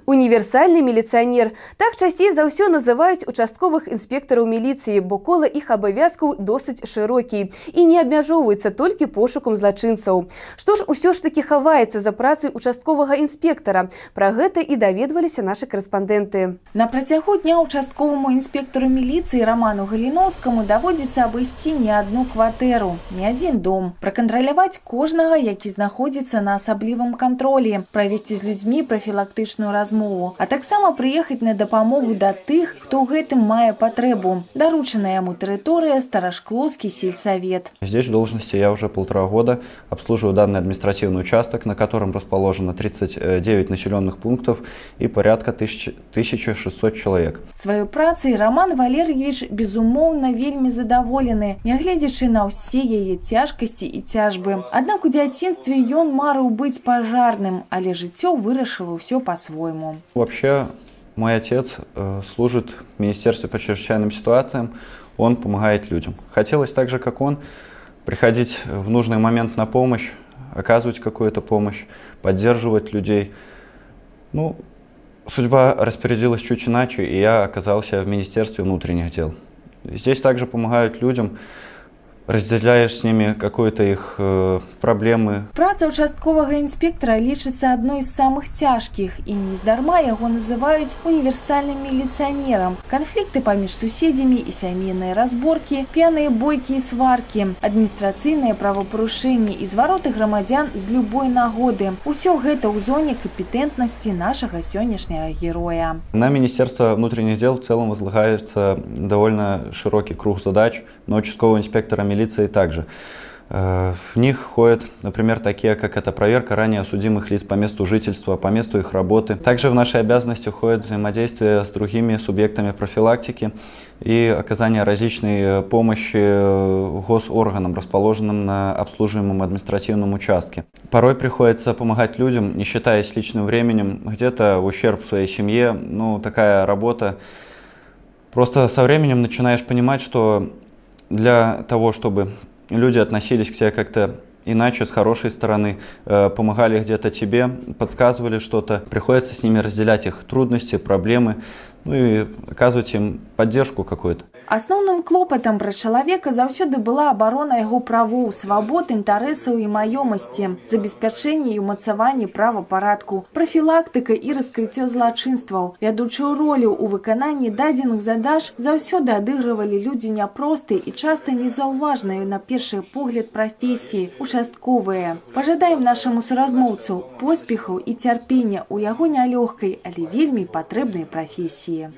Універсальны міліцыянер. Так часцей за ўсё называюць участковых інспектараў міліцыі, бо кола іх абавязкаў досыць шырокі і не абмяжоўваецца толькі пошукам злачынцаў. Што ж усё ж такі хаваецца за працай участковага інспектара? Пра гэта і даведваліся нашы корэспандэнты. На працягу дня участковаму інспектару міліцыі Роману Галіновскаму даводзіцца абысці не адну кватэру, не адзін дом, пракантраляваць кожнага, які знаходзіцца на асаблівым кантролі, правесці з людзьмі прафілактычную размову, а таксама прыехаць на дапамогу да тых, хто ў гэтым мае патрэбу. Даручаная яму тэрыторыя Старашклоўскі сельсовет. Здесь в должности я уже 1,5 года, обслуживаю данный административный участок, на котором расположено 39 населенных пунктов и порядка 1600 человек. Сваёй працай Роман Валерьевич безумоўна вельмі задаволены, нягледзячы на ўсе яе цяжкасці і цяжбы. Аднак у дзяцінстве ён марыў быць пажарным, але жыццё вырашыло ўсё по-свойму. Вообще, мой отец служит в Министерстве по чрезвычайным ситуациям, он помогает людям. Хотелось так же, как он, приходить в нужный момент на помощь, оказывать какую-то помощь, поддерживать людей. Ну, судьба распорядилась чуть иначе, и я оказался в Министерстве внутренних дел. Здесь также помогают людям, разделяешь с ними какие-то их проблемы. Праца участковага інспектара лічыцца адной з самых цяжкіх, і нездарма яго называюць універсальным міліцыянерам. Канфлікты паміж суседзямі і сямейныя разборкі, п'яныя бойкі і сваркі, адміністрацыйныя правапарушэнні і звароты грамадзян з любой нагоды. Усё гэта ў зоне кампетэнтнасці нашага сённяшняга героя. На Министерство внутренних дел в целом возлагается довольно широкий круг задач, но участкового инспектора милиции также. В них входят, например, такие, как это проверка ранее осудимых лиц по месту жительства, по месту их работы. Также в наши обязанности входит взаимодействие с другими субъектами профилактики и оказание различной помощи госорганам, расположенным на обслуживаемом административном участке. Порой приходится помогать людям, не считаясь личным временем, где-то в ущерб своей семье. Ну, такая работа. Просто со временем начинаешь понимать, что для того, чтобы люди относились к тебе как-то иначе, с хорошей стороны, помогали где-то тебе, подсказывали что-то, приходится с ними разделять их трудности, проблемы, ну и оказывать им поддержку какую-то. Асноўным клопатам пра чалавека заўсёды была абарона яго правоў, свабод, інтарэсаў і маёмасці, забеспячэнне і ўмацаванне правапарадку, прафілактыка і раскрыццё злачынстваў. Вядучую ролю ў выкананні дадзеных задач заўсёды адыгрывалі людзі няпростыя і часта незаўважныя на першы погляд прафесіі, участковыя. Пажадаем нашаму суразмоўцу поспехаў і цярпення ў яго нялёгкай, але вельмі патрэбнай прафесіі.